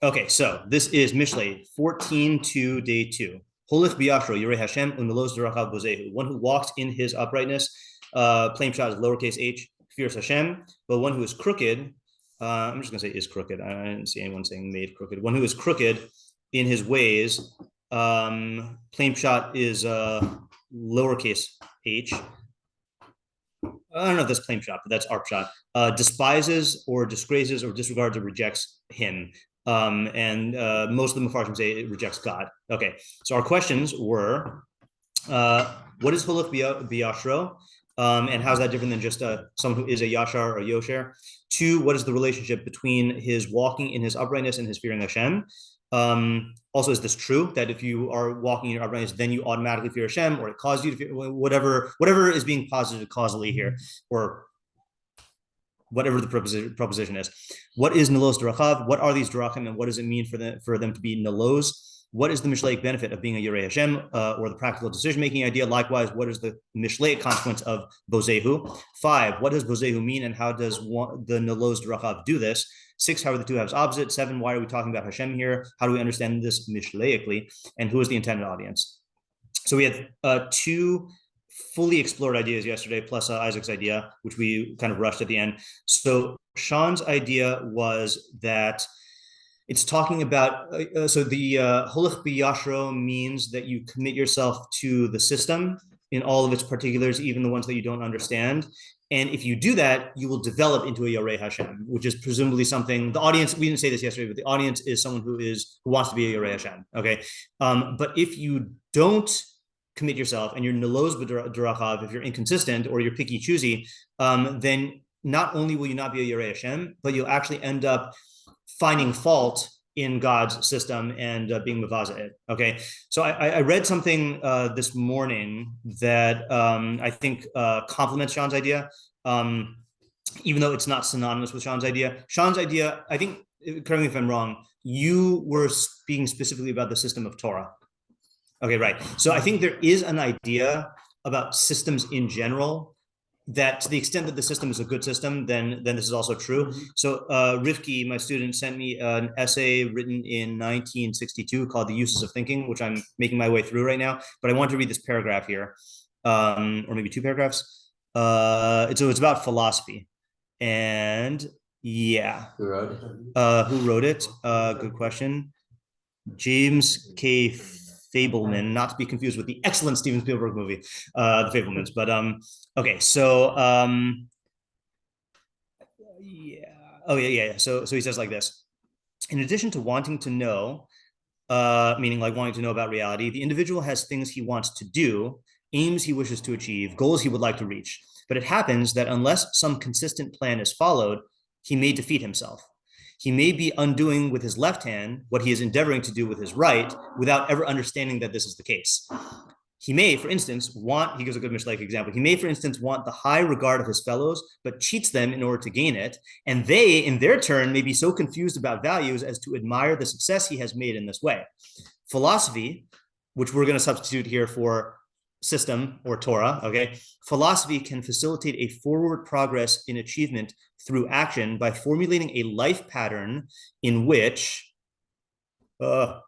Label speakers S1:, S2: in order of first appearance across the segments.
S1: Okay, so this is Mishlei 14 to day 2. Holich biyashro Yirei Hashem unelos derachav bozehu. One who walks in his uprightness, plain shot is lowercase h, fears Hashem. But one who is crooked, I'm just going to say is crooked. I didn't see anyone saying made crooked. One who is crooked in his ways, plain shot is lowercase h. I don't know if that's plain shot, but that's arp shot. Despises or disgraces or disregards or rejects him. And most of the Mepharshim say it rejects God. Okay, so our questions were, what is Holich biyashro? And how's that different than just someone who is a yashar or yosher? 2, what is the relationship between his walking in his uprightness and his fearing Hashem? Also, is this true that if you are walking in your uprightness, then you automatically fear Hashem, or it caused you to fear, whatever is being posited causally here, or whatever the proposition is. What is nelos derachav? What are these derachim, and what does it mean for them to be nelos? What is the Mishlei benefit of being a Yirei Hashem, or the practical decision-making idea? Likewise, what is the Mishlei consequence of bozehu? 5, what does bozehu mean, and how does the nelos derachav do this? 6, how are the two halves opposite? 7, why are we talking about Hashem here? How do we understand this Mishleically? And who is the intended audience? So we had 2 fully explored ideas yesterday, plus Isaac's idea, which we kind of rushed at the end. So Sean's idea was that it's talking about, so the Holich biyashro means that you commit yourself to the system in all of its particulars, even the ones that you don't understand. And if you do that, you will develop into a Yirei Hashem, which is presumably something, the audience, we didn't say this yesterday, but the audience is someone who wants to be a Yirei Hashem, okay? But if you don't commit yourself and you're nelos b'derachav, if you're inconsistent or you're picky choosy, then not only will you not be a Yirei Hashem, but you'll actually end up finding fault in God's system and being mavaza it. Okay, so I read something this morning that I think complements Sean's idea, even though it's not synonymous with Sean's idea. Sean's idea, I think, correct me if I'm wrong, you were speaking specifically about the system of Torah. Okay, right. So I think there is an idea about systems in general that to the extent that the system is a good system, then this is also true. So Rivki, my student, sent me an essay written in 1962 called The Uses of Thinking, which I'm making my way through right now. But I want to read this paragraph here, or maybe 2 paragraphs. It's about philosophy. And yeah.
S2: Who wrote it?
S1: Who wrote it? Good question. James K. Feibleman, not to be confused with the excellent Steven Spielberg movie, The Feiblemans. But okay, so yeah. Oh yeah. So he says like this: in addition to wanting to know, meaning like wanting to know about reality, the individual has things he wants to do, aims he wishes to achieve, goals he would like to reach. But it happens that unless some consistent plan is followed, he may defeat himself. He may be undoing with his left hand what he is endeavoring to do with his right without ever understanding that this is the case. He may, for instance, he gives a good Mishlei example. He may, for instance, want the high regard of his fellows, but cheats them in order to gain it. And they, in their turn, may be so confused about values as to admire the success he has made in this way. Philosophy, which we're going to substitute here for system or Torah, okay? Philosophy can facilitate a forward progress in achievement through action by formulating a life pattern in which the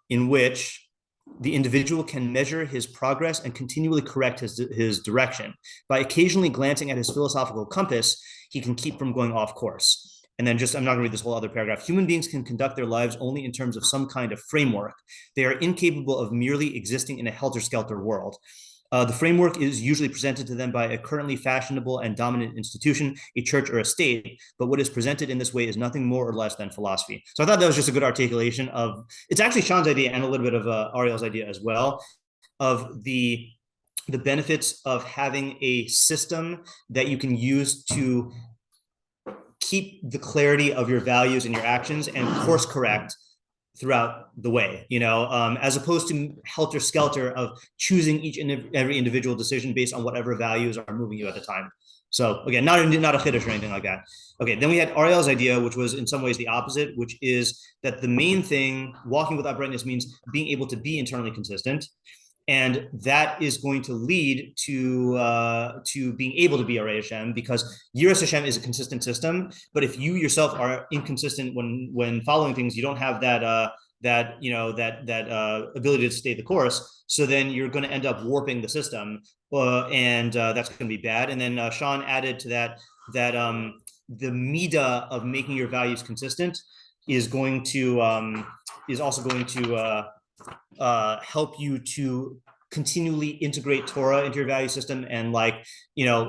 S1: individual can measure his progress and continually correct his direction. By occasionally glancing at his philosophical compass, he can keep from going off course. And then I'm not gonna read this whole other paragraph. Human beings can conduct their lives only in terms of some kind of framework. They are incapable of merely existing in a helter-skelter world. The framework is usually presented to them by a currently fashionable and dominant institution, a church or a state, but what is presented in this way is nothing more or less than philosophy. So I thought that was just a good articulation of, it's actually Sean's idea and a little bit of Ariel's idea as well, of the benefits of having a system that you can use to keep the clarity of your values and your actions and course correct throughout the way, as opposed to helter-skelter of choosing each and every individual decision based on whatever values are moving you at the time. So again, not a chiddush or anything like that. Okay, then we had Ariel's idea, which was in some ways the opposite, which is that the main thing, walking with uprightness, means being able to be internally consistent. And that is going to lead to being able to be Yarei Hashem, because Yiras Hashem is a consistent system. But if you yourself are inconsistent when following things, you don't have that ability to stay the course. So then you're going to end up warping the system, and that's going to be bad. And then Sean added to that the midah of making your values consistent is also going to help you to continually integrate Torah into your value system and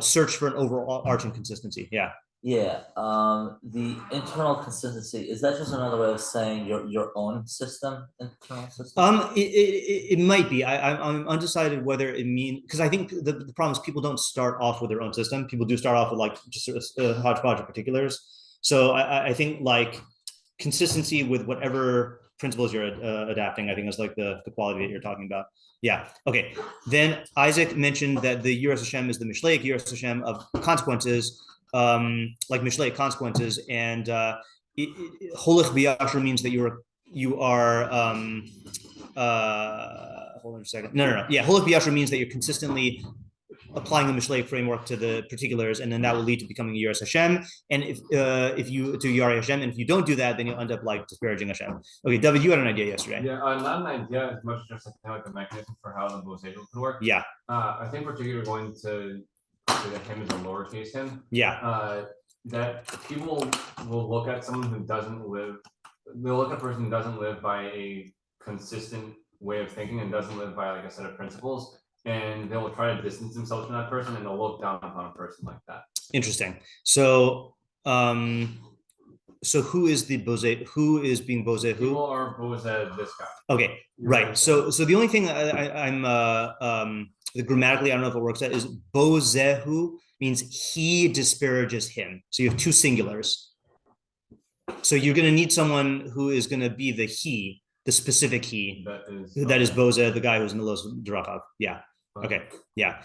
S1: search for an overarching consistency. Yeah.
S2: Yeah. The internal consistency, is that just another way of saying your own system, internal system?
S1: It might be. I'm undecided whether it means, because I think the problem is people don't start off with their own system. People do start off with just a hodgepodge of particulars. So I think consistency with whatever principles you're adapting, I think is the quality that you're talking about. Yeah. Okay. Then Isaac mentioned that the Yiras Hashem is the Mishlei Yiras Hashem of consequences, like Mishlei consequences, and Holich B'Yashar means that you are hold on a second. No. Yeah, Holich B'Yashar means that you're consistently applying the Mishlei framework to the particulars, and then that will lead to becoming Yiras Hashem. And if you to Yarei Hashem, and if you don't do that, then you'll end up disparaging Hashem. Okay, David, you had an idea yesterday.
S3: Yeah, not an idea as much just like a mechanism for how the Boseihu can work.
S1: Yeah.
S3: I think particularly going to the him as a lowercase him.
S1: Yeah.
S3: That people will look at someone who doesn't live. They'll look at a person who doesn't live by a consistent way of thinking and doesn't live by a set of principles. And they'll try to distance themselves from that person, and they'll look down upon a person like that.
S1: Interesting. So, who is the Bose? Who is being Bose? Who?
S3: People are Bose this guy.
S1: Okay, right. So the only thing I'm grammatically I don't know if it works out is Bozehu means he disparages him. So you have two singulars. So you're going to need someone who is going to be the he, the specific he. That is Bose, the guy who's Nilos Drakov. Yeah. Okay. Yeah.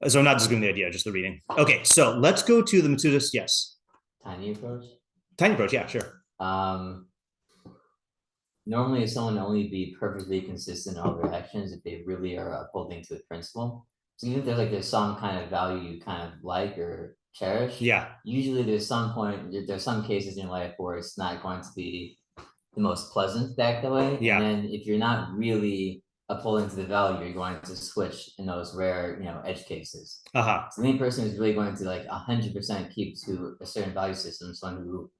S1: So I'm not just giving the idea, just the reading. Okay. So let's go to the Metzudas. Yes.
S4: Tiny approach.
S1: Yeah, sure.
S4: Normally, someone only be perfectly consistent in all their actions if they really are upholding to the principle. So even if there's some kind of value you kind of like or cherish, usually there's some cases in your life where it's not going to be the most pleasant to act that way.
S1: Yeah.
S4: And then if you're not really upholding to the value, you're going to switch in those rare, edge cases. So the main person who's really going to 100% keep to a certain value system, someone who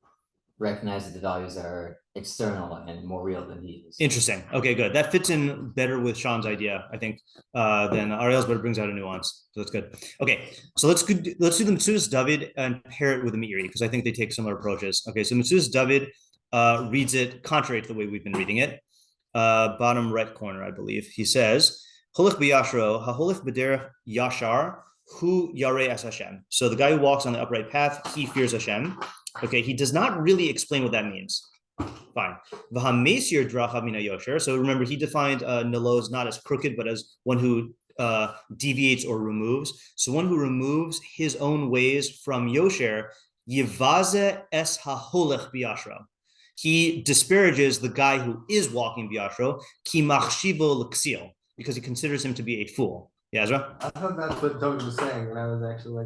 S4: recognizes that the values are external and more real than he is.
S1: Interesting. Okay, good. That fits in better with Sean's idea, I think, than Ariel's, but it brings out a nuance. So that's good. Okay, so let's do the Metzudas David and pair it with the Meiri, because I think they take similar approaches. Okay, so Metzudas David reads it contrary to the way we've been reading it. Bottom right corner, I believe. He says, Holich b'yashro, haholich b'derech yashar, hu yarei as Hashem. So the guy who walks on the upright path, he fears Hashem. Okay, he does not really explain what that means. Fine. V'hamesir drachav mina yosher. So remember, he defined Nilos not as crooked, but as one who deviates or removes. So one who removes his own ways from yosher, yivaze es haholech b'yashro. He disparages the guy who is walking b'yashro, ki machshivo l'ksil, because he considers him to be a fool. Yeah, Ezra?
S5: I thought that's what Doug was saying, and I was actually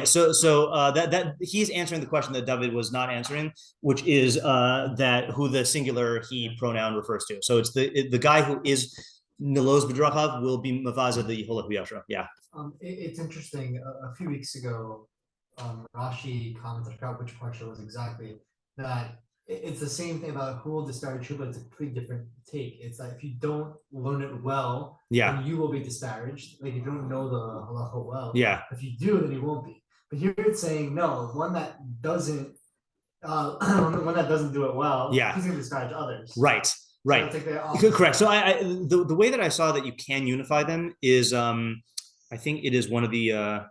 S1: So that he's answering the question that David was not answering, which is that who the singular he pronoun refers to. So it's the guy who is Nilos b'drachav will be mavaza the Holich b'yashro. Yeah.
S5: It's interesting. A few weeks ago, Rashi commented about which parsha was exactly that. It's the same thing about who will disparage Teshuvah. It's a completely different take. It's like if you don't learn it well, then you will be disparaged. Like if you don't know the halacha well, if you do, then you won't be. But here it's saying no, one that doesn't do it well, he's going to disparage others.
S1: Right. So correct. So the way that I saw that you can unify them is I think it is one of the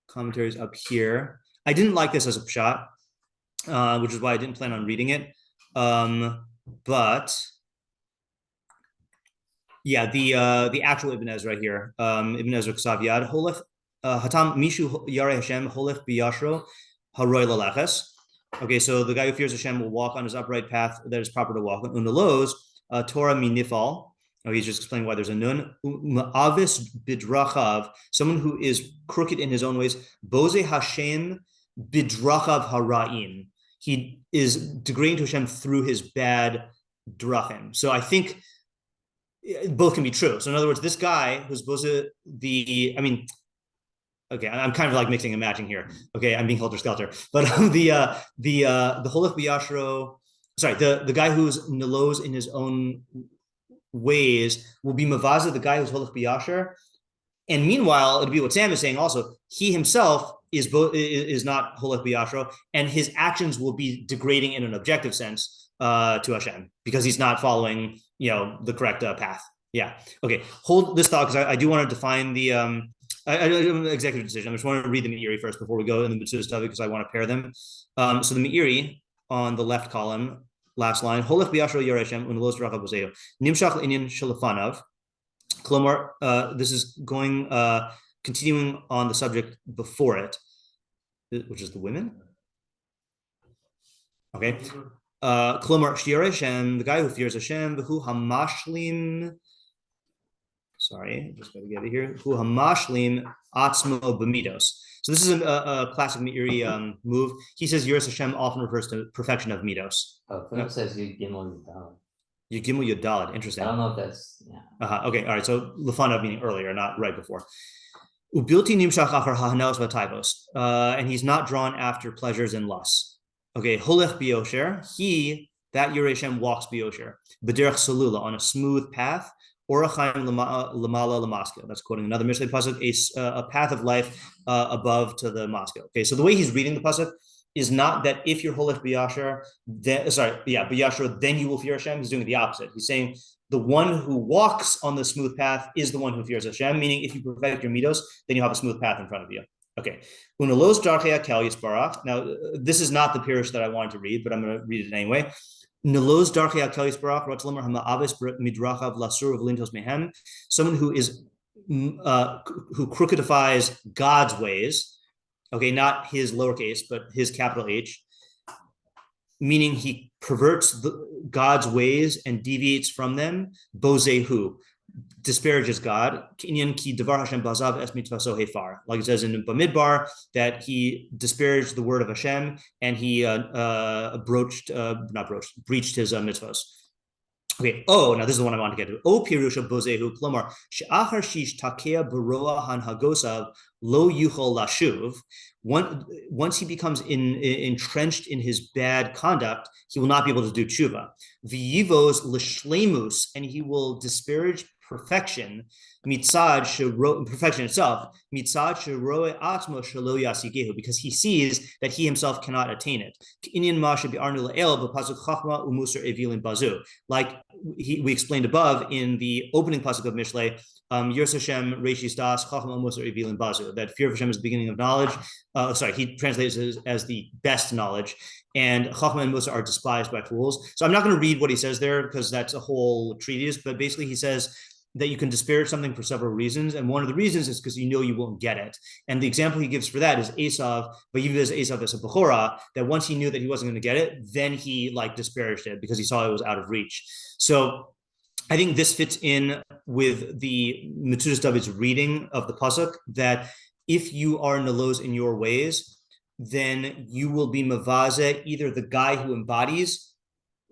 S1: commentaries up here. I didn't like this as a pshat. Which is why I didn't plan on reading it. But yeah, the actual Ibn Ezra right here, Ibn Ezra Ksav Yad, Holech Hatam Mishu Yarei Hashem Holech B'Yashro Haroy Laleches. Okay, so the guy who fears Hashem will walk on his upright path that is proper to walk on. Unalos Torah Minifal. Oh, he's just explaining why there's a nun. Ma'avis bidrachav, someone who is crooked in his own ways. Boze Hashem bidrachav hara'im. He is degrading to Hashem through his bad drachim. So I think both can be true. So in other words, this guy who's Boze okay, I'm kind of like mixing and matching here. Okay, I'm being helter-skelter. But the Holech B'Yashro, sorry, the guy who's Nelos in his own ways will be Mavaza, the guy who's Holech B'Yashar. And meanwhile, it'll be what Sam is saying also, he himself is not Holech B'Yashro, and his actions will be degrading in an objective sense to Hashem, because he's not following, the correct path. Yeah. Okay, hold this thought, because I do want to define the executive decision. I just want to read the Meiri first before we go in the Mitzudas, because I want to pair them. So the Meiri on the left column, last line, Holech B'Yashro Yareshem Unelos Rachab Bozeo Nimshach Inyan Shalafanav. Klomar, this is going continuing on the subject before it, which is the women. Okay. Klomar Shiur, the guy who fears Hashem, who hamashlim. Sorry, just got to get it here. Who hamashlim atzmo b'midos. So this is a classic Meiri move. He says Yiras Hashem often refers to perfection of midos.
S4: Oh, Klomar says Yigimel Yudalad.
S1: Yigimel Yudalad. Interesting.
S4: I don't know if that's
S1: Okay, all right. So lefanav meaning earlier, not right before. Ubilti nimshach achar hahanos v'taivos, and he's not drawn after pleasures and lusts. Okay, holech biyosher. He, that Yiras Hashem, walks biyosher b'derech salula, on a smooth path. Orachaim lamala lamaska. That's quoting another Mishlei pasuk, a path of life above to the Moscow. Okay, so the way he's reading the pasuk is not that if you're Holech B'Yashar, B'Yashar, then you will fear Hashem. He's doing the opposite. He's saying the one who walks on the smooth path is the one who fears Hashem, meaning if you perfect your midos, then you have a smooth path in front of you. Okay. Unalos darchei kel yisbarach. Now, this is not the pirush that I wanted to read, but I'm going to read it anyway. Someone who is who crookedifies God's ways, okay, not his lowercase, but his capital H, meaning he perverts God's ways and deviates from them. Bozehu, disparages God. Like it says in Bamidbar, that he disparaged the word of Hashem and he breached his mitzvahs. Okay. Oh, now this is the one I want to get to. Oh, pirusha bozehu klomar she'achar shish takea baroa han hagosav lo yuchol lashuv. Once he becomes entrenched in his bad conduct, he will not be able to do tshuva. V'yivos l'shleimus, and he will disparage perfection, perfection itself, because he sees that he himself cannot attain it. Like we explained above in the opening pasuk of Mishlei, Yiras Hashem Reishis Das Chachma Musar Evilin Bazu, that fear of Hashem is the beginning of knowledge. He translates it as the best knowledge, and Chachma and Musar are despised by fools. So I'm not going to read what he says there because that's a whole treatise, but basically he says that you can disparage something for several reasons, and one of the reasons is because you won't get it. And the example he gives for that is Esav, but even as Esav as a Bechora, that once he knew that he wasn't going to get it, then he disparaged it because he saw it was out of reach. So I think this fits in with the Metzudas David's reading of the pasuk, that if you are nelos in your ways, then you will be mavaze, either the guy who embodies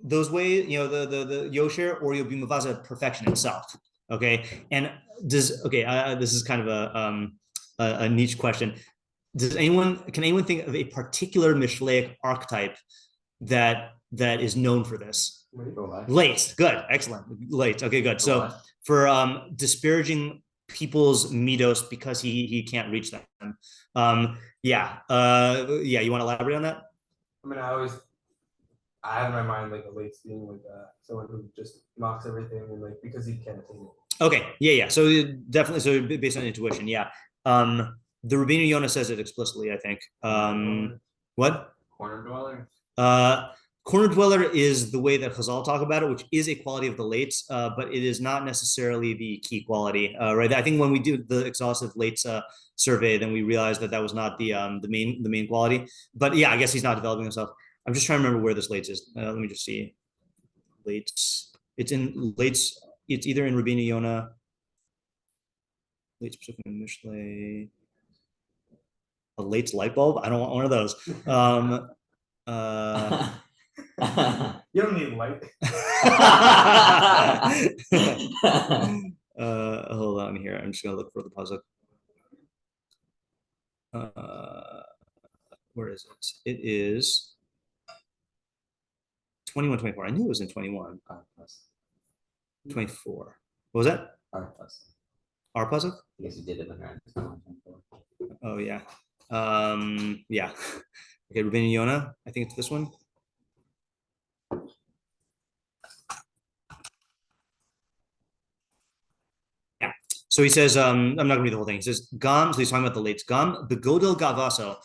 S1: those ways, the yosher, or you'll be mavaze perfection itself. Okay, and this is kind of a niche question. Can anyone think of a particular Mishleic archetype that is known for this? Late, good, excellent. Late, okay, good. So for disparaging people's midos because he can't reach them. You want to elaborate on that?
S6: I mean, I have in my mind like a late being like someone who just mocks everything and because he can't attain it. Okay,
S1: yeah. So definitely, so based on intuition, yeah. The Rבינו Yona says it explicitly, I think. What?
S3: Corner dweller.
S1: Corner dweller is the way that Chazal talk about it, which is a quality of the lates, but it is not necessarily the key quality, right? I think when we do the exhaustive lates survey, then we realized that was not the main quality. But yeah, I guess he's not developing himself. I'm just trying to remember where this lates is. Let me just see. Lates. It's in lates it's either in Rבינו Yona, late Mishlei, a late light bulb. I don't want one of those.
S6: You don't need light.
S1: Hold on here. I'm just gonna look for the puzzle. Where is it? It is 21, 24. I knew it was in 21. 24. What was that? R puzzle?
S4: Yes, you did it around 21, 24.
S1: Oh yeah. Yeah. Okay, Rבינו Yona. I think it's this one. Yeah. So he says, I'm not gonna read the whole thing. He says, Gam, so he's talking about the lates. Gam, begodel gavaso,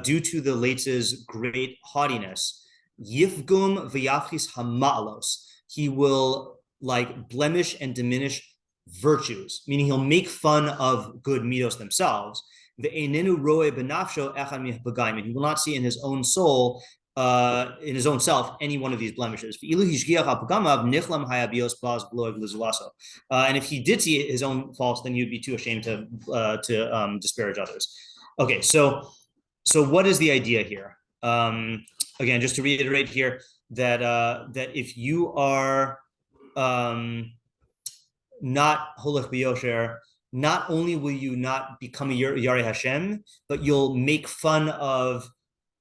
S1: due to the lates' great haughtiness, yifgum v'yafchis hamalos, he will like blemish and diminish virtues, meaning he'll make fun of good midos themselves. And he will not see in his own soul, in his own self, any one of these blemishes. And if he did see his own faults, then he'd be too ashamed to disparage others. Okay, so what is the idea here? Again, just to reiterate here that that if you are not holech b'yosher, not only will you not become a Yarei Hashem, but you'll make fun of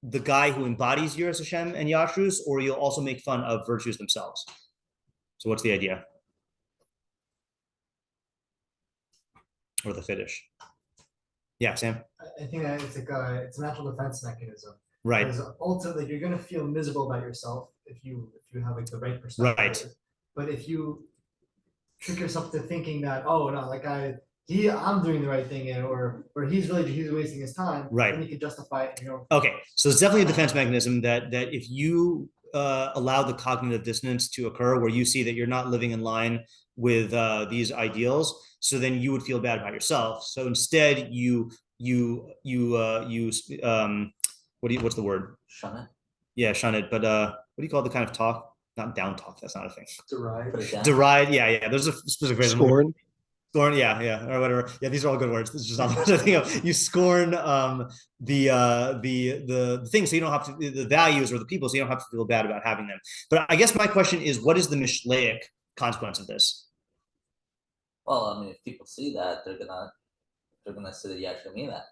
S1: the guy who embodies Yiras Hashem and Yashrus, or you'll also make fun of virtues themselves. So what's the idea? Or the Fiddish? Yeah, Sam?
S5: I think that it's like it's a natural defense mechanism.
S1: Right.
S5: Because ultimately, you're going to feel miserable about yourself if you have like the right perspective.
S1: Right.
S5: But if you trick yourself to thinking that, oh no, like I'm doing the right thing, or he's wasting his time,
S1: right,
S5: then you can justify it in your own.
S1: Okay, so it's definitely a defense mechanism that if you allow the cognitive dissonance to occur, where you see that you're not living in line with these ideals, so then you would feel bad about yourself. So instead, what's the word?
S2: Shun it.
S1: Yeah, shun it. But what do you call the kind of talk? Not down talk. That's not a thing.
S6: Deride.
S1: Deride. Yeah. There's a specific phrase.
S7: Scorn.
S1: Scorn. Yeah, or whatever. Yeah, these are all good words. This is just not the thing of. You scorn the things, so you don't have to the values or the people, so you don't have to feel bad about having them. But I guess my question is, what is the Mishleic consequence of this?
S2: Well, I mean, if people see that, they're gonna say that you actually mean that.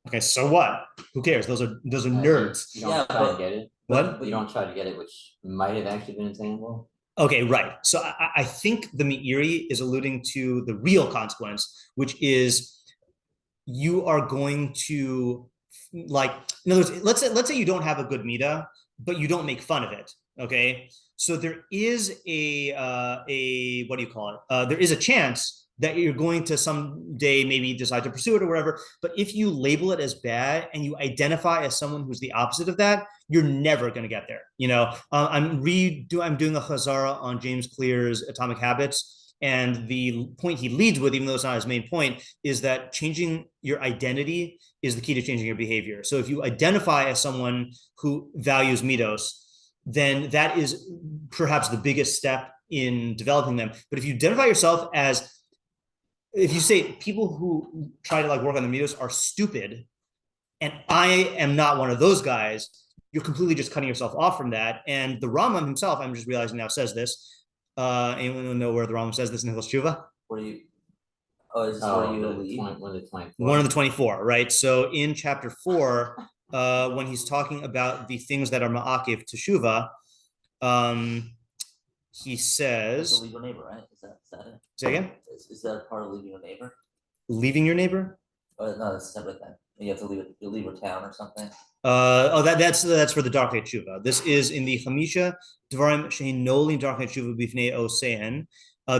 S1: Okay, so what? Who cares? Those are nerds.
S4: You don't try to get it.
S1: What?
S4: But you don't try to get it, which might have actually been attainable.
S1: Okay, right. So I think the Meiri is alluding to the real consequence, which is you are going to, like, in other words, let's say you don't have a good midah, but you don't make fun of it. Okay, so there is a what do you call it? There is a chance that you're going to someday maybe decide to pursue it or whatever. But if you label it as bad and you identify as someone who's the opposite of that, you're never going to get there. You know, I'm doing a chazara on James Clear's Atomic Habits. And the point he leads with, even though it's not his main point, is that changing your identity is the key to changing your behavior. So if you identify as someone who values midos, then that is perhaps the biggest step in developing them. But if you identify yourself as, if you say people who try to like work on the midos are stupid, and I am not one of those guys, you're completely just cutting yourself off from that. And the Rambam himself, I'm just realizing now, says this. Anyone know where the Rambam says this in Hilchos Teshuvah?
S2: Where you? Oh, is this where you leave?
S1: One of the 24, right? So in chapter 4, when he's talking about the things that are ma'akiv teshuvah, he says,
S2: to leave your neighbor, right? Is that it?
S1: Say again?
S2: Is that part of leaving your neighbor?
S1: Leaving your neighbor?
S2: Oh, no, that's a separate thing. You have to leave a town or something.
S1: That's for the Darkei Teshuvah. This is in the Chamisha Dvarim Shein Nolim Darkei Teshuvah Bifnei Osehen.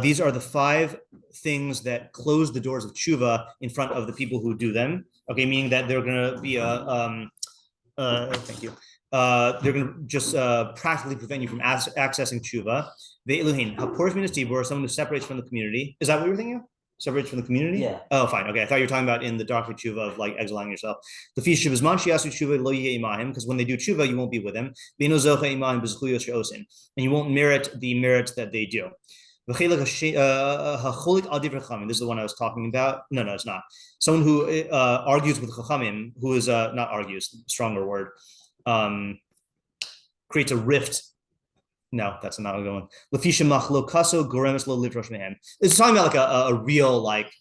S1: These are the 5 things that close the doors of Teshuvah in front of the people who do them. Okay, meaning that they're going to be thank you. They're going to just practically prevent you from accessing Teshuvah. The Elohim, Haporish Minas Tibor, someone who separates from the community. Is that what you were thinking of? Separates from the community?
S2: Yeah.
S1: Oh, fine. Okay. I thought you were talking about in the Darkei Teshuvah of like exiling yourself. The feast of Shivazman Shiasu Teshuvah Lo Yeh Imahim, because when they do Teshuvah, you won't be with them. And you won't merit the merits that they do. This is the one I was talking about. No, it's not. Someone who argues with chachamim, who is not argues, stronger word, creates a rift. No, that's not a good one. It's talking about like a real like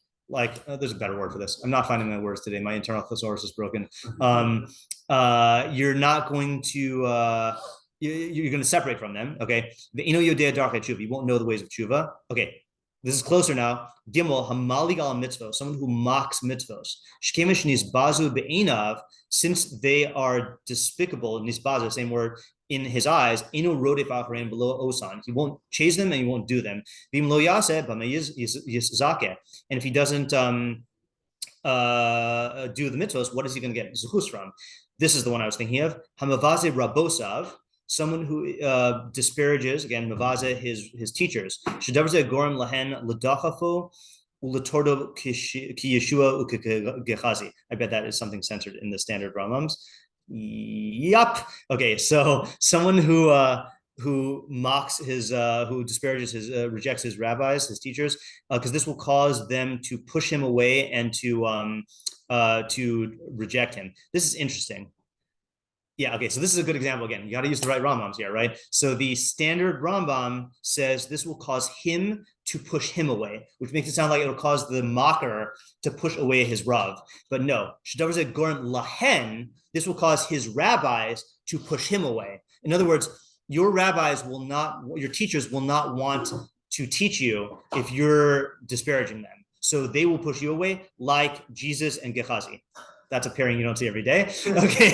S1: there's a better word for this. I'm not finding my words today. My internal thesaurus is broken. You're not going to you're going to separate from them. Okay. You won't know the ways of tshuva. Okay. This is closer now. Gimel hamalig al mitzvos, someone who mocks mitzvos. Shkemish nisbazu be'enav, since they are despicable, nisbazu, same word, in his eyes, inu rodef achreim below osan. He won't chase them and he won't do them. V'im lo yaseh b'ma yizakeh. And if he doesn't do the mitzvos, what is he going to get zuchus from? This is the one I was thinking of. Hamavaze rabosav, someone who disparages, again, mavaze, his teachers. Shedavrze gorem lahen l'dachafu u'letordo ki Yeshua u'gechazi. I bet that is something censored in the standard Ramams. Yup. Okay, so someone who mocks his, who disparages his, rejects his rabbis, his teachers, because this will cause them to push him away and to reject him. This is interesting. Yeah, okay, so this is a good example again. You got to use the right Rambams here, right? So the standard Rambam says this will cause him to push him away, which makes it sound like it'll cause the mocker to push away his Rav. But no, Shadavar Gorem Lahen, this will cause his rabbis to push him away. In other words, your rabbis will not, your teachers will not want to teach you if you're disparaging them. So they will push you away like Jesus and Gehazi. That's a pairing you don't see every day. Okay.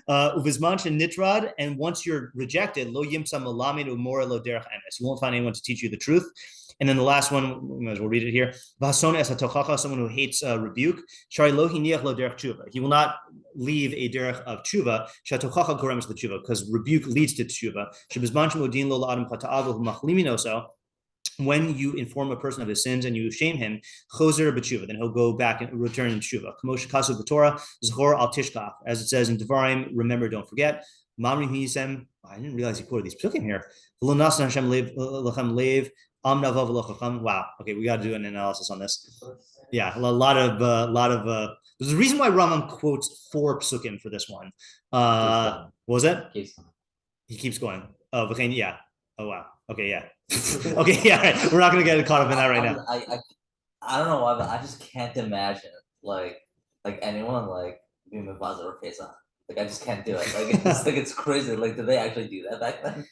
S1: Uvizman nitrad, and once you're rejected, lo yimsa malamed umora lo derech emes. You won't find anyone to teach you the truth. And then the last one, we might as well read it here. V'hasona es hatochacha, someone who hates rebuke. Shari lo hiniach lo derech tshuva. He will not leave a derech of tshuva. Shatochacha gorems the tshuva, because rebuke leads to tshuva. Shebizman shemodin lo la'adam chata'av v'machliminoso. When you inform a person of his sins and you shame him, choser b'tshuva, then he'll go back and return in tshuva. Kamosh kasu b'Torah, zchor al tishkach, as it says in Devarim, remember, don't forget. Mamri hisem, I didn't realize he quoted these psukim here. V'lo nasan Hashem lechem lev, am navav v'lochacham. Wow. Okay, we got to do an analysis on this. Yeah, a lot of. There's a reason why Rambam quotes 4 psukim for this one. What was it? He keeps going. Oh, yeah. Oh wow. Okay, yeah. Okay, yeah. Right. We're not gonna get caught up in that right now.
S2: I don't know why, but I just can't imagine like anyone like being Mavaza or Pesach. Like I just can't do it. Like it's crazy. Like did they actually do that back then?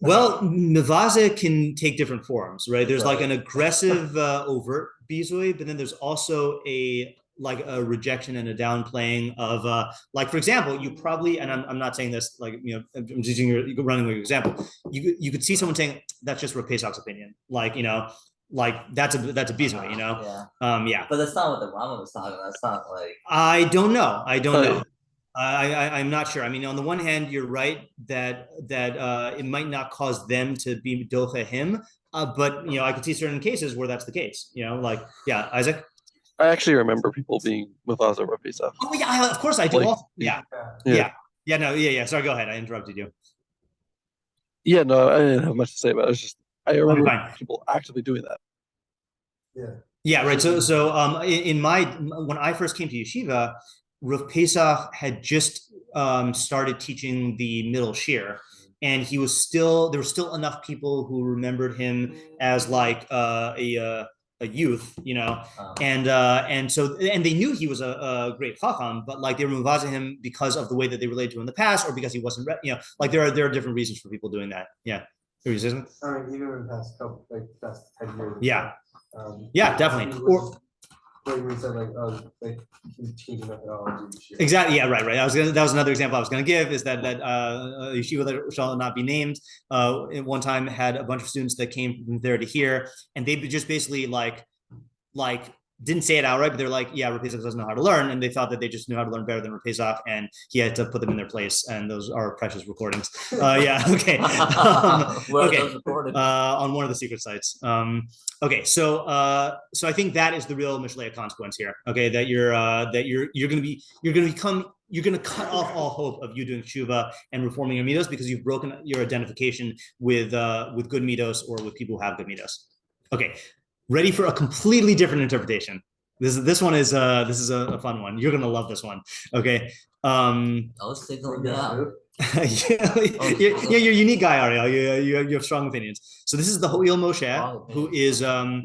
S1: Well, Mavaza can take different forms, right? There's like an aggressive overt bizui, but then there's also a rejection and a downplaying of like, for example, you probably, and I'm not saying this like, you know, I'm just using your running with your example. You could see someone saying that's just Rav Pesach's opinion, like, you know, like that's a bizui, you know. Yeah.
S2: But that's not what the Rambam was talking about. That's not like.
S1: I don't know. I'm not sure. I mean, on the one hand, you're right that it might not cause them to be docha him, but you know, I could see certain cases where that's the case. You know, like yeah, Isaac.
S7: I actually remember people being Mavaza or Pesach.
S1: Oh yeah, of course I do. Like, yeah. Sorry, go ahead. I interrupted you.
S7: Yeah, no, I didn't have much to say about it. It's just I remember people actively doing that.
S1: Yeah, right. So in when I first came to yeshiva, Rav Pesach had just started teaching the middle shiur, and there were still enough people who remembered him as like a youth, you know, and they knew he was a great chacham, but like they were muvazing him because of the way that they related to him in the past, or because he wasn't, you know, like there are different reasons for people doing that. Yeah.
S6: I mean, even in the past 10 years.
S1: Yeah. Yeah, definitely. Or
S6: we said like changing methodology.
S1: Exactly. Yeah. Right. That was another example I was going to give, is that yeshiva that shall not be named at one time had a bunch of students that came from there to here, and they just basically like didn't say it outright, but they're like, yeah, Rav Pesach doesn't know how to learn, and they thought that they just knew how to learn better than Rav Pesach, and he had to put them in their place, and those are precious recordings. Yeah, okay. Okay, on one of the secret sites. Okay, so I think that is the real Mishlei consequence here. Okay, that you're going to become you're going to cut off all hope of you doing tshuva and reforming your midos because you've broken your identification with good midos or with people who have good midos. Okay, ready for a completely different interpretation. This one is this is a fun one. You're gonna love this one. Okay.
S2: Let's take a look at
S1: you're a unique guy, Ariel. You have strong opinions. So this is the Ho'il Moshe, who is Rav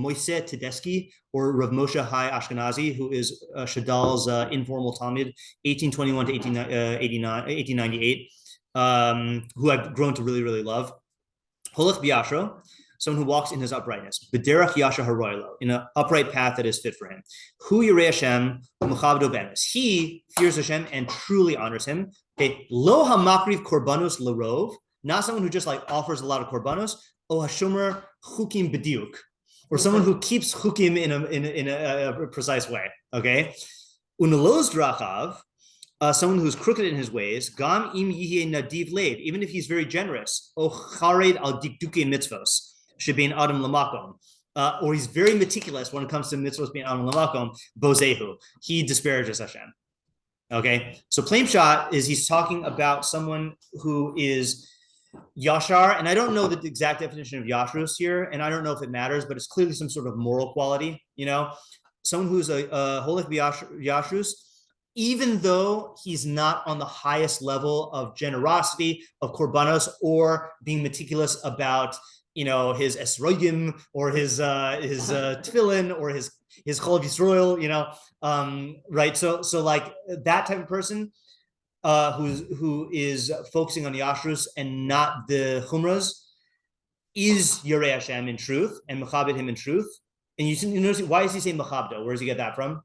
S1: Moise Tedeschi, or Rav Moshe Hai Ashkenazi, who is Shadal's informal Talmud, 1821 to 1898, who I've grown to really, really love. Holech Biashro, someone who walks in his uprightness. B'derach Yasha Haroilo, in an upright path that is fit for him. Hu Yirei Hashem, Mechavdo Bemis. He fears Hashem and truly honors him. Okay, Lo HaMakriv Korbanos Larov, not someone who just like offers a lot of korbanos. O Hashomer Chukim B'diuk, or someone who keeps chukim in a precise way. Okay, Unelos Drachav. Someone who's crooked in his ways, gam im yihye nadiv lev, even if he's very generous, o chared al dikduke mitzvos, shebein adam lamakom, or he's very meticulous when it comes to mitzvos being adam lamakom, bozehu, he disparages Hashem. Okay, so plain shot is he's talking about someone who is yashar, and I don't know the exact definition of yashrus here, and I don't know if it matters, but it's clearly some sort of moral quality, you know, someone who's a holech yashrus, even though he's not on the highest level of generosity, of korbanos, or being meticulous about, you know, his esrogim or his tefillin or his chol Yisrael, you know, right? So like that type of person who is focusing on Yashrus and not the chumras is Yirei Hashem in truth and mechabed him in truth. And you notice, why is he saying mechabdo? Where does he get that from?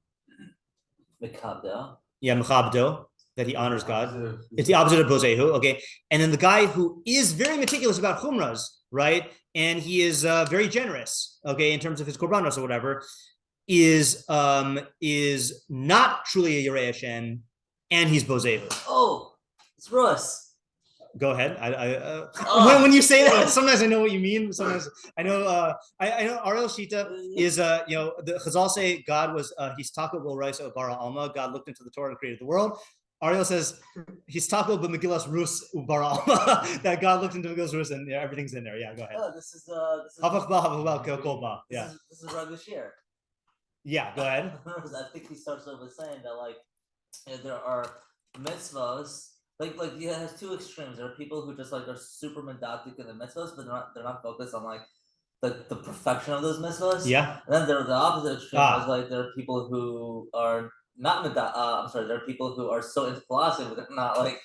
S2: Mechabdo.
S1: Yeah, mechabdo, that he honors God. It's the opposite of bozehu, okay? And then the guy who is very meticulous about chumras, right? And he is very generous, okay, in terms of his korbanos or whatever, is not truly a Yirei Hashem, and he's bozehu.
S2: Oh, it's Rosh.
S1: Go ahead. When you say that, sometimes I know what you mean. Sometimes I know. I know. Ariel Shita is you know, the Chazal say God was he's tako b'oraisa bara alma. God looked into the Torah and created the world. Ariel says he's tako b'megillas rus bara alma, that God looked into Megillas Rus and everything's in there. Yeah, go ahead.
S2: Oh, this is
S1: yeah.
S2: This is Rabbi Shir.
S1: Yeah, go ahead.
S2: I think he starts off with saying that like there are mitzvahs. Like he has two extremes. There are people who just like are super medactic in the mitzvahs, but they're not focused on like the perfection of those mitzvahs.
S1: Yeah.
S2: And then there's the opposite extreme. Is like there are people who are not there are people who are so into philosophy, but they're not like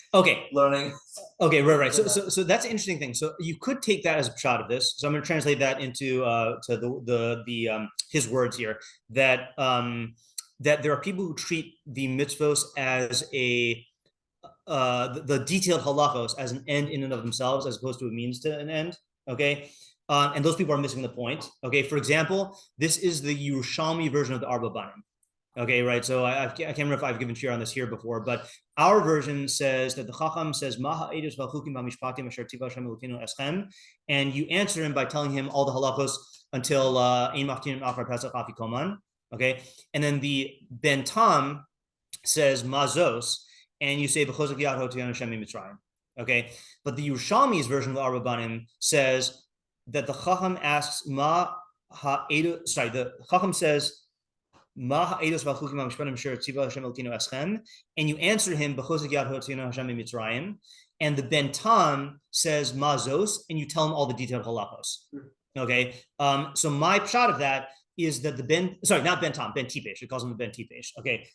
S2: learning.
S1: Okay, right. So that's an interesting thing. So you could take that as a shot of this. So I'm going to translate that into to the his words here, that that there are people who treat the mitzvos as the detailed halachos as an end in and of themselves, as opposed to a means to an end. Okay, and those people are missing the point. Okay, for example, this is the Yerushalmi version of the Arba Banim. Okay, right. So I can't remember if I've given shiur on this here before, but our version says that the Chacham says Maha Edus V'Chukim B'Mishpatim Asher Tiva Hashem Elokeinu Eschem, and you answer him by telling him all the halachos until Ein Machtinim Achar Pesach Afi Koman. Okay, and then the Ben Tam says Mazos, and you say B'Chozak Yad Hotiyan Hashem Mitzrayim. Okay, but the Yerushalmi's version of the Arba Banim says that the Chacham asks the Chacham says Ma Ha'edus V'Chukim B'Mishpatim Asher Tiva Hashem Elokeinu Eschem, and you answer him B'Chozak Yad Hotiyan Hashem Mitzrayim, and the Ben Tam says Mazos, and you tell him all the detailed halachos. Okay, so my pshat of that is that not Ben Tam, Ben Tipesh. It calls him the Ben Tipesh. Okay,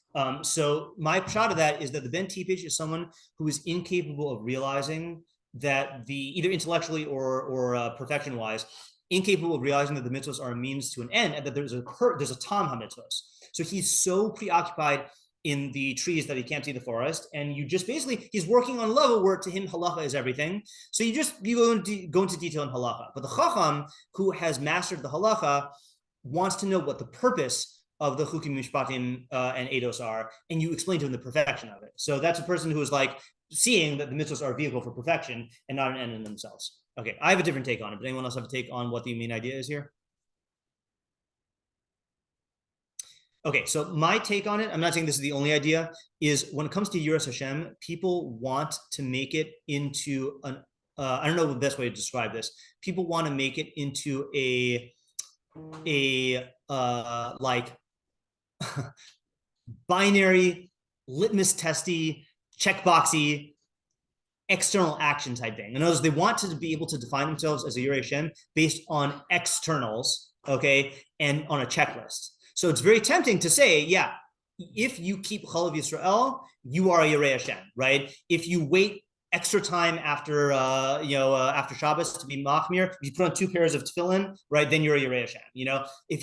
S1: so my pshat of that is that the Ben Tipesh is someone who is incapable of realizing that either intellectually or perfection wise, incapable of realizing that the mitzvahs are a means to an end, and that there's a tam ha-mitzvahs. So he's so preoccupied in the trees that he can't see the forest, and you just basically, he's working on a level where to him halacha is everything. So you go into detail in halacha. But the chacham who has mastered the halacha wants to know what the purpose of the chukim mishpatim and eidos are, and you explain to him the perfection of it. So that's a person who is like seeing that the mitzvahs are a vehicle for perfection and not an end in themselves. Okay, I have a different take on it, but anyone else have a take on what the main idea is here? Okay, so my take on it, I'm not saying this is the only idea, is when it comes to Yiras Hashem, people want to make it into an, I don't know the best way to describe this. People want to make it into a like binary, litmus testy, checkboxy, external action type thing. In other words, they want to be able to define themselves as a Yirei Hashem based on externals, okay, and on a checklist. So it's very tempting to say, yeah, if you keep Chalav Yisrael, you are a Yirei Hashem, right? If you wait extra time after after Shabbos to be machmir, if you put on 2 pairs of tefillin, right, then you're a Yirei Hashem. If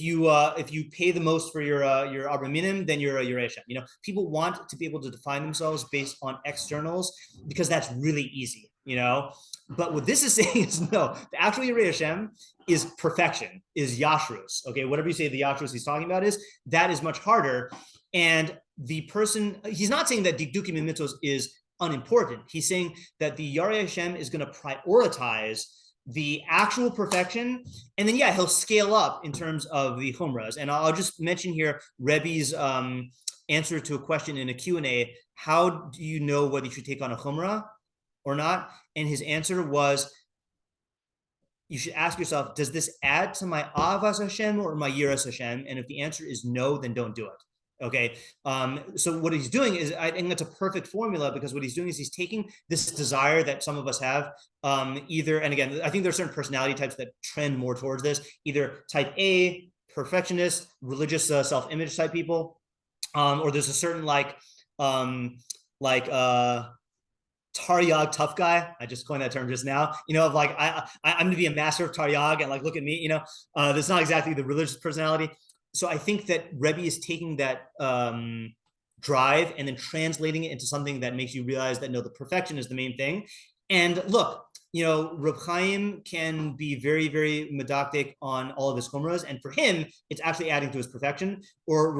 S1: you pay the most for your Arba Minim, then you're a Yirei Hashem. People want to be able to define themselves based on externals because that's really easy. But what this is saying is no, the actual Yirei Hashem is perfection, is Yashrus. Okay, whatever you say the Yashrus he's talking about that is much harder. And the person, he's not saying that Dikdukim and Mitzvos is unimportant. He's saying that the Yirei Hashem is going to prioritize the actual perfection, and then he'll scale up in terms of the chumras. And I'll just mention here Rebbe's answer to a question in a Q&A. How do you know whether you should take on a chumrah or not? And his answer was, you should ask yourself, does this add to my Avas Hashem or my Yiras Hashem? And if the answer is no, then don't do it. Okay, so what he's doing is, I think that's a perfect formula, because what he's doing is he's taking this desire that some of us have, either, and again, I think there are certain personality types that trend more towards this, either type A, perfectionist, religious self-image type people, or there's a certain Taryag tough guy. I just coined that term just now, of like, I'm going to be a master of Taryag and like, look at me, that's not exactly the religious personality. So I think that Rebbe is taking that drive and then translating it into something that makes you realize that no, the perfection is the main thing. And look, Reb Chaim can be very, very medactic on all of his chumras, and for him, it's actually adding to his perfection. Or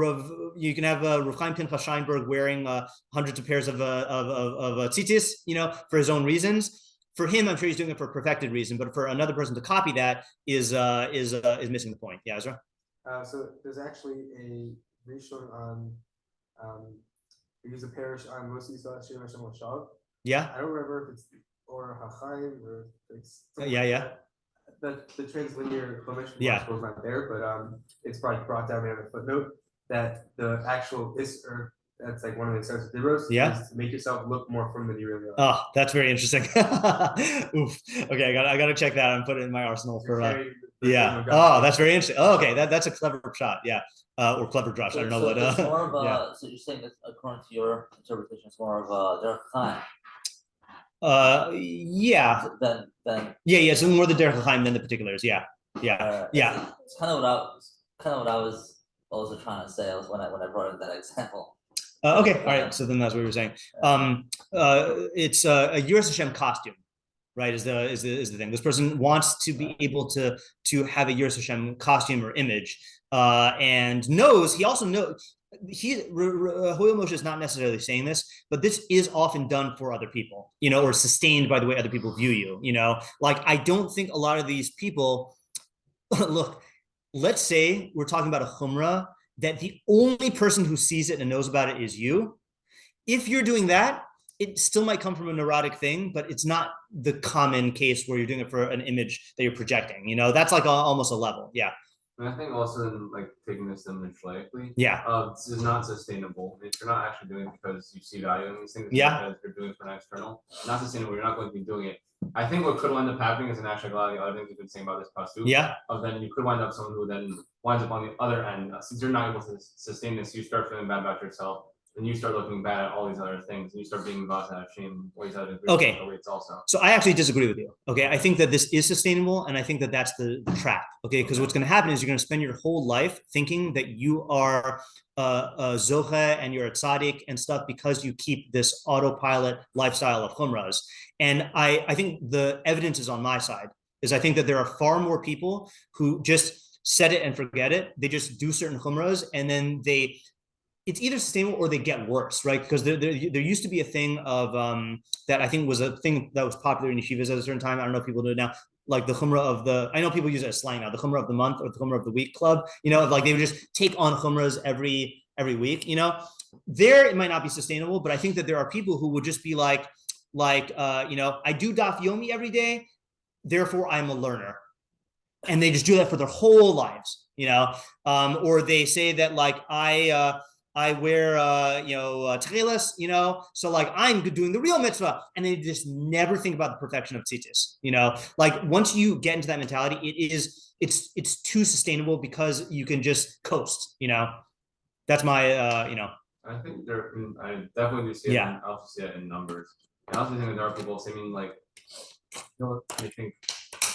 S1: you can have Reb Chaim Pinchas Scheinberg wearing hundreds of pairs of tzitzis, for his own reasons. For him, I'm sure he's doing it for a perfected reason, but for another person to copy that is missing the point. Yeah, Ezra?
S6: So there's actually a Rishon on we use a parish on mostly Shiur Hashem Shav.
S1: Yeah.
S6: I don't remember if it's or Hachaim or it's
S1: yeah.
S6: The translinear climation goes not there, but it's probably brought down in a footnote that the actual or that's like one of the Aseres Ymei is to make yourself look more from than you really are.
S1: Oh, that's very interesting. Oof. Okay, I got to check that and put it in my arsenal for. Oh, that's very interesting. Oh, okay, that's a clever shot. Yeah, or clever drosh. I don't know what.
S2: It's more of a, so you're saying that according to your interpretation, it's more of a derech chaim.
S1: Yeah. Yeah. So more the derech chaim than the particulars. Yeah.
S2: It's kind of what I was also trying to say when I brought in that example.
S1: Okay, all right. So then that's what we were saying. It's a Yiras Hashem costume, right? Is the thing. This person wants to be able to have a Yiras Hashem costume or image, and he also knows. Hooyal Moshe is not necessarily saying this, but this is often done for other people, or sustained by the way other people view you. Like, I don't think a lot of these people. Look, let's say we're talking about a chumrah that the only person who sees it and knows about it is you. If you're doing that, it still might come from a neurotic thing, but it's not the common case where you're doing it for an image that you're projecting. That's like almost a level. Yeah.
S3: And I think also like taking this Mishleically, this is not sustainable. If you're not actually doing it because you see value in these things, because you're doing it for an external, not sustainable. You're not going to be doing it. I think what could wind up happening is, in actually a lot of the other things we've been saying about this pasuk. Then you could wind up someone who then winds up on the other end. Since you're not able to sustain this, you start feeling bad about yourself, and you start looking bad at all these other things, and you start being involved out of shame. Okay. Also.
S1: So I actually disagree with you. Okay, I think that this is sustainable, and I think that that's the trap. Okay, because what's going to happen is you're going to spend your whole life thinking that you are a zoche and you're a tzaddik and stuff because you keep this autopilot lifestyle of chumras. And I think the evidence is on my side. I think that there are far more people who just set it and forget it. They just do certain chumras, and then it's either sustainable or they get worse, right? Because there used to be a thing of that I think was a thing that was popular in yeshivas at a certain time. I don't know if people do it now. like the chumrah of the, I know people use it as slang now, the chumrah of the month or the chumrah of the week club, like they would just take on chumras every week, there it might not be sustainable, but I think that there are people who would just be like, I do daf yomi every day, therefore I'm a learner. And they just do that for their whole lives, or they say that like, I wear, tcheles, so like I'm doing the real mitzvah, and they just never think about the perfection of tzitzis, like once you get into that mentality, it's too sustainable because you can just coast, that's my,
S3: I think I definitely see it. I also see it in numbers. I also think that there are people saying like, they think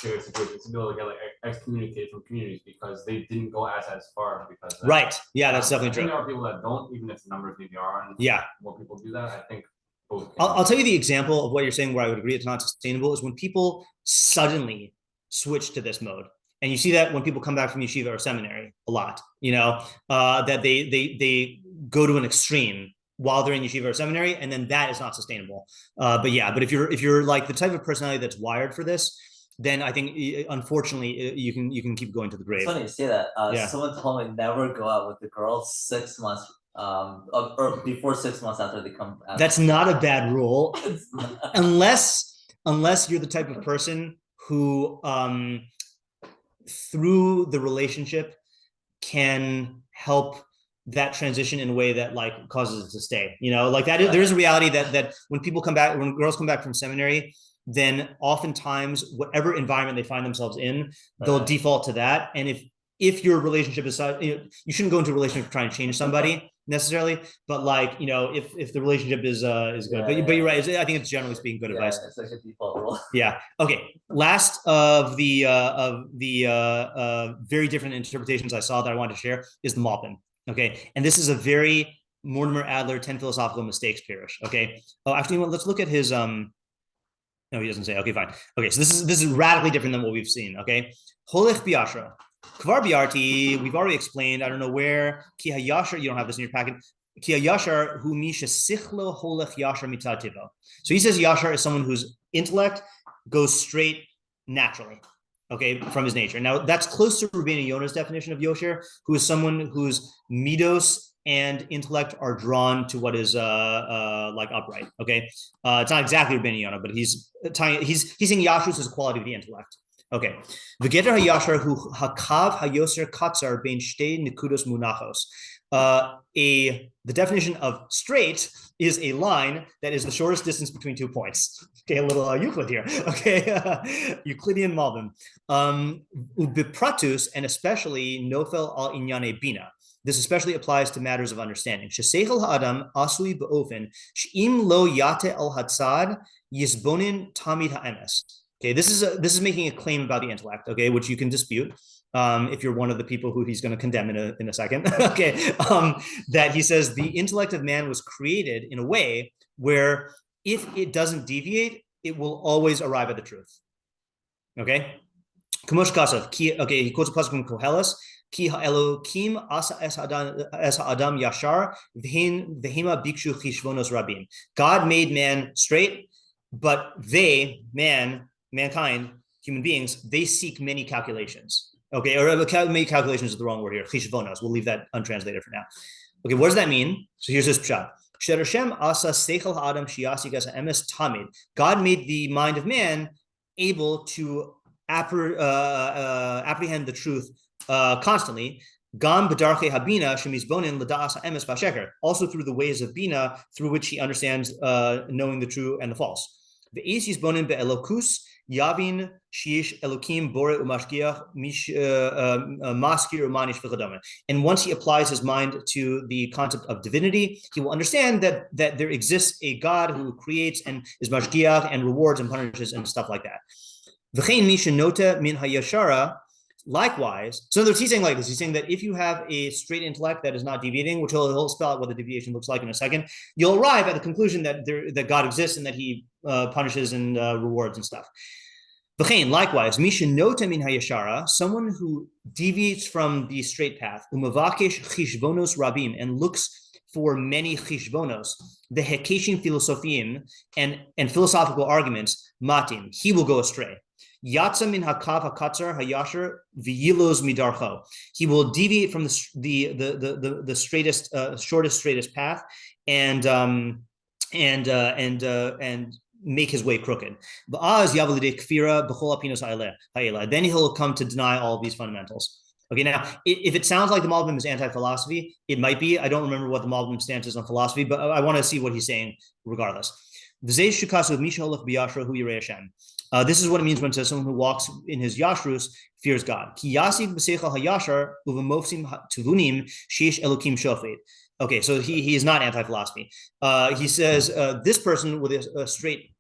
S3: it's to be able to get like excommunicated from communities because they didn't go as far because
S1: right. Yeah, that's definitely true.
S3: There are people that don't, even if the numbers maybe are, and more people do that. I think both.
S1: I'll tell you the example of what you're saying where I would agree it's not sustainable is when people suddenly switch to this mode. And you see that when people come back from yeshiva or seminary a lot, that they go to an extreme while they're in yeshiva or seminary, and then that is not sustainable. But if you're like the type of personality that's wired for this, then I think unfortunately you can keep going to the grave.
S2: It's funny you say that. Someone told me never go out with the girl 6 months or before 6 months after they come out.
S1: That's not a bad rule, unless you're the type of person who through the relationship can help that transition in a way that like causes it to stay, like that. There is a reality that when girls come back from seminary, then oftentimes whatever environment they find themselves in, they'll default to that. And if your relationship is, you shouldn't go into a relationship trying to change somebody necessarily, but like, if the relationship is good, but you're right. I think it's generally speaking good advice.
S2: It's like a default rule.
S1: Yeah. Okay. Last of the very different interpretations I saw that I wanted to share is the Malbim. Okay. And this is a very Mortimer Adler 10 philosophical mistakes parish. Okay. Oh, actually, let's look at his, no, he doesn't say. Okay, fine. Okay, so this is radically different than what we've seen. Okay, Holich biashra, kvar biarti. We've already explained. I don't know where. Ki hayashar. You don't have this in your packet. Ki hayashar hu misha sichlo holich yashar mitzad tiva. So he says yashar is someone whose intellect goes straight naturally. Okay, from his nature. Now that's close to Rubina Yona's definition of yosher, who is someone whose midos and intellect are drawn to what is like upright. Okay, it's not exactly Rubina Yona, but he's saying yashrus is a quality of the intellect. Okay, v'geter hayashar hu hakav hayoser katzar bein shtei nekudos munachos. The definition of straight is a line that is the shortest distance between 2 points. Okay, a little Euclid here. Okay, Euclidean Malbim. Ubipratus, and especially nofel al inyane bina. This especially applies to matters of understanding. Sheseichel ha'adam asui ba'ofen she'im lo yate al hatzad yisbonin tamid ha'emes. Okay, this is making a claim about the intellect. Okay, which you can dispute if you're one of the people who he's going to condemn in a second. Okay, that he says the intellect of man was created in a way where if it doesn't deviate, it will always arrive at the truth. Okay, Kamosh Kasav. Okay, he quotes a passage from Koheles. Ki ha'elokim asa es ha'adam yashar v'hema bikshu chishvonos rabim. God made man straight, but mankind, human beings, they seek many calculations. Okay, or many calculations is the wrong word here. Chishvonos. We'll leave that untranslated for now. Okay, what does that mean? So here's this pshat. God made the mind of man able to apprehend the truth constantly. Gam b'darchei habina shemizbonin l'da'as ha'emes b'sheker. Also through the ways of bina, through which he understands knowing the true and the false. Ve'is yizbonin be'elokus yavin shiish elokim bore umashgiach maskir umanish v'chadama. And once he applies his mind to the concept of divinity, he will understand that there exists a God who creates and is mashgiach and rewards and punishes and stuff like that. V'chein misha nota min hayashara. Likewise, so in other words, he's saying like this. He's saying that if you have a straight intellect that is not deviating, which he'll spell out what the deviation looks like in a second, you'll arrive at the conclusion that God exists and that he punishes and rewards and stuff. Likewise, misha nota min hayashara, someone who deviates from the straight path, umavakesh chishvonos rabim, and looks for many chishvonos, the hekeshim philosophim and philosophical arguments, matin, he will go astray. Yatsa min hakav hakatzar hayasher v'yilos midarcho. He will deviate from the straightest, shortest, straightest path, and make his way crooked. Then he'll come to deny all of these fundamentals. Okay, now, if it sounds like the Malbim is anti-philosophy, it might be. I don't remember what the Malbim stance is on philosophy, but I want to see what he's saying regardless. This is what it means when it says someone who walks in his yashrus fears God. Okay, so he is not anti-philosophy. He says this person with a straight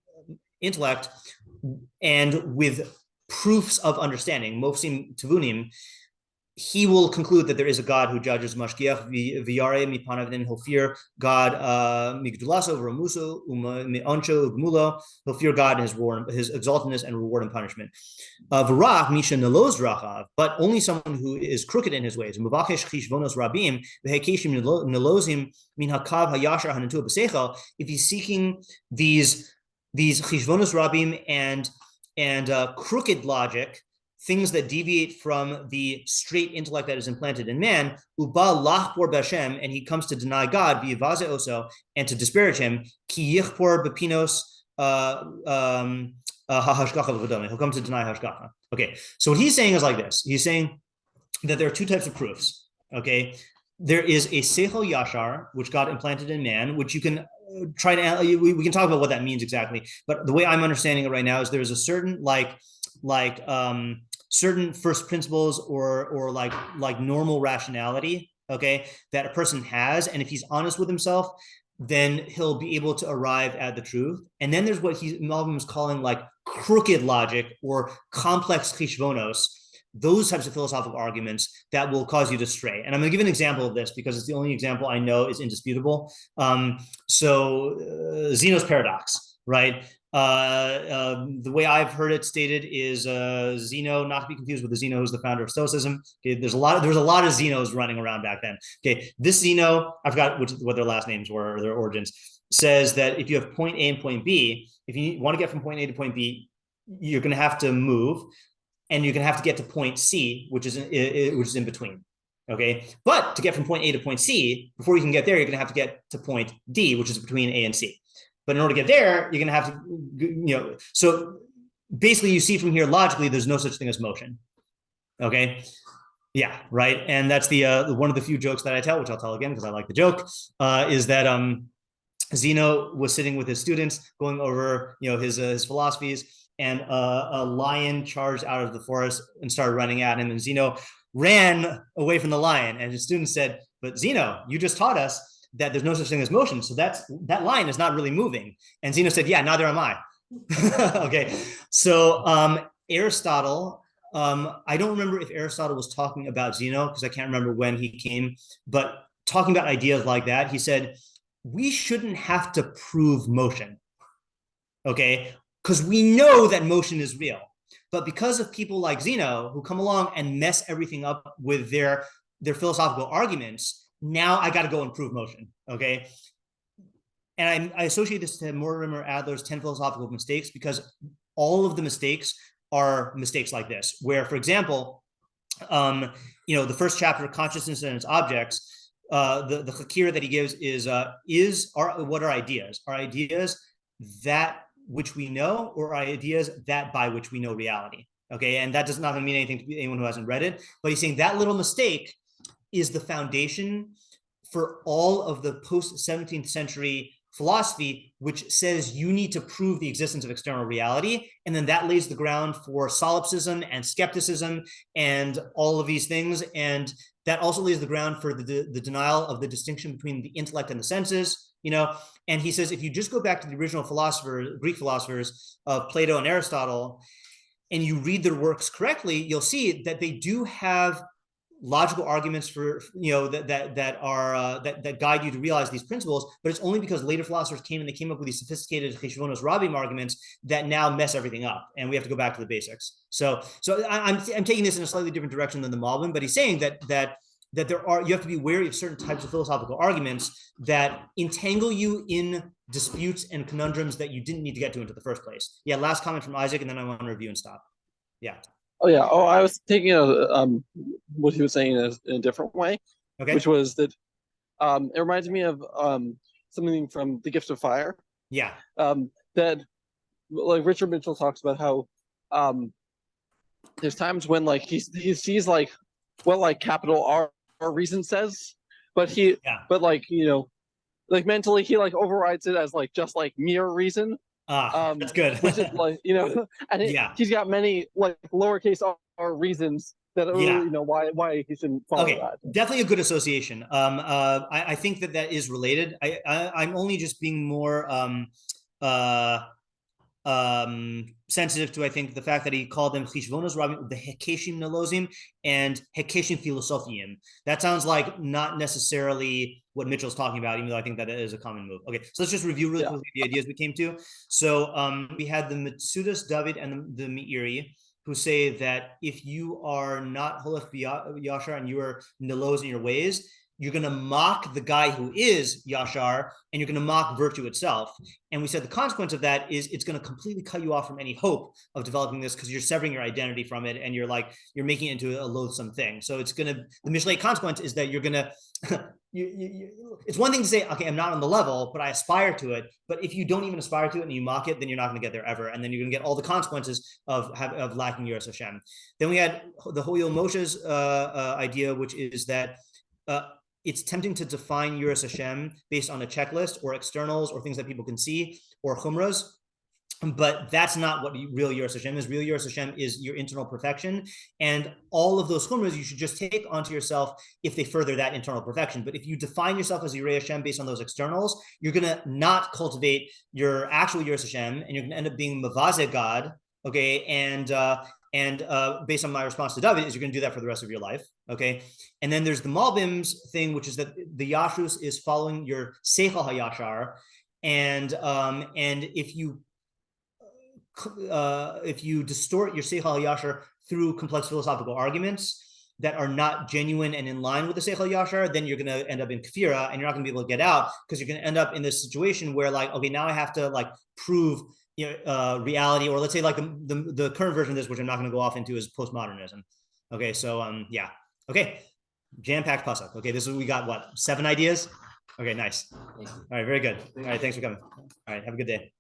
S1: intellect and with proofs of understanding, mofsim tuvunim, he will conclude that there is a God who judges mashgiach v'yare mipanav, then he'll fear God migdulaso v'ramuso me'oncho gmulo. He'll fear God and his exaltedness and reward and punishment. V'rach misha nelos drachav, but only someone who is crooked in his ways. Muvakesh chishvonos rabim v'hekeshim nelozim min hakav hayashar hanatu b'seichel. If he's seeking these chishvonos rabim and crooked logic, things that deviate from the straight intellect that is implanted in man, uba lachpor b'Hashem, and he comes to deny God, v'yivaze oso, and to disparage him, ki yichpor b'pinos hashgacha v'vodome. He'll come to deny hashgacha. Okay, so what he's saying is like this. He's saying that there are two types of proofs. Okay, there is a seichel yashar, which God implanted in man, which you can try to, we can talk about what that means exactly, but the way I'm understanding it right now is there's a certain certain first principles or like normal rationality, okay, that a person has, and if he's honest with himself, then he'll be able to arrive at the truth. And then there's what Malbim is calling like crooked logic or complex chishvonos, those types of philosophical arguments that will cause you to stray. And I'm going to give an example of this because it's the only example I know is indisputable. Zeno's paradox, right? The way I've heard it stated is Zeno, not to be confused with the Zeno who's the founder of Stoicism. Okay, there was a lot of Zenos running around back then. Okay, this Zeno, I forgot what their last names were or their origins, says that if you have point A and point B, if you want to get from point A to point B, you're going to have to move, and you're going to have to get to point C, which is in between. Okay, but to get from point A to point C, before you can get there, you're going to have to get to point D, which is between A and C. But in order to get there, you're going to have to, so basically you see from here, logically, there's no such thing as motion. Okay. Yeah. Right. And that's the one of the few jokes that I tell, which I'll tell again, because I like the joke, is that Zeno was sitting with his students going over, his philosophies, and a lion charged out of the forest and started running at him. And Zeno ran away from the lion, and his students said, "But Zeno, you just taught us that there's no such thing as motion. So that line is not really moving." And Zeno said, "Yeah, neither am I." Okay. So Aristotle, I don't remember if Aristotle was talking about Zeno because I can't remember when he came, but talking about ideas like that, he said, we shouldn't have to prove motion. Okay. Because we know that motion is real. But because of people like Zeno who come along and mess everything up with their philosophical arguments, now I got to go and prove motion, okay? And I associate this to Mortimer Adler's 10 philosophical mistakes because all of the mistakes are mistakes like this, where, for example, the first chapter, consciousness and its objects, the hakir that he gives is what are ideas? Are ideas that which we know, or are ideas that by which we know reality? Okay, and that does not mean anything to anyone who hasn't read it, but he's saying that little mistake is the foundation for all of the post-17th century philosophy, which says you need to prove the existence of external reality. And then that lays the ground for solipsism and skepticism and all of these things. And that also lays the ground for the denial of the distinction between the intellect and the senses, And he says, if you just go back to the original Greek philosophers of Plato and Aristotle, and you read their works correctly, you'll see that they do have logical arguments for that guide you to realize these principles, but it's only because later philosophers came and they came up with these sophisticated cheshvonos rabim arguments that now mess everything up, and we have to go back to the basics. So I'm taking this in a slightly different direction than the Malbim, but he's saying that you have to be wary of certain types of philosophical arguments that entangle you in disputes and conundrums that you didn't need to get to into the first place. Yeah, last comment from Isaac, and then I want to review and stop. Yeah.
S7: Oh yeah. Oh, I was taking what he was saying in a different way, which was that it reminds me of something from The Gift of Fire.
S1: Yeah.
S7: That like Richard Mitchell talks about how there's times when like he sees like what like capital R reason says, but like like mentally he like overrides it as like just like mere reason.
S1: That's good.
S7: Which is like and he's got many like lowercase r reasons that why he shouldn't follow that.
S1: Definitely a good association. I think that is related. I'm only just being more sensitive to, I think, the fact that he called them chishvonos rabim, the hekeshim nelozim and hekeshim philosophiyim. That sounds like not necessarily what Mitchell's talking about, even though I think that is a common move. Okay, so let's just review really quickly the ideas we came to. So we had the Metzudas David and the Meiri, who say that if you are not holech yashar and you are nelos in your ways, you're going to mock the guy who is yashar, and you're going to mock virtue itself. And we said the consequence of that is it's going to completely cut you off from any hope of developing this, because you're severing your identity from it, and you're making it into a loathsome thing. So it's going to, the Mishlei consequence is that you're going to, it's one thing to say, okay, I'm not on the level, but I aspire to it. But if you don't even aspire to it and you mock it, then you're not going to get there ever. And then you're going to get all the consequences of lacking Yiras Hashem. Then we had the Hooiel Moshe's idea, which is that it's tempting to define Yiras Hashem based on a checklist or externals or things that people can see or chumras, but that's not what real Yiras Hashem is. Real Yiras Hashem is your internal perfection, and all of those chumras you should just take onto yourself if they further that internal perfection. But if you define yourself as Yirei Hashem based on those externals, you're going to not cultivate your actual Yiras Hashem, and you're going to end up being mavazeh God, okay, and based on my response to David, is you're going to do that for the rest of your life, okay? And then there's the Malbim's thing, which is that the Yashrus is following your Seichel HaYashar, and if you distort your Seichel HaYashar through complex philosophical arguments that are not genuine and in line with the Seichel HaYashar, then you're going to end up in Kfira, and you're not going to be able to get out, because you're going to end up in this situation where, like, okay, now I have to prove reality, or let's say the current version of this, which I'm not going to go off into, is postmodernism. Okay, so yeah, okay, jam-packed pasuk. Okay, this is, we got what, 7 ideas? Okay, nice. All right, very good. All right, thanks for coming. All right, have a good day.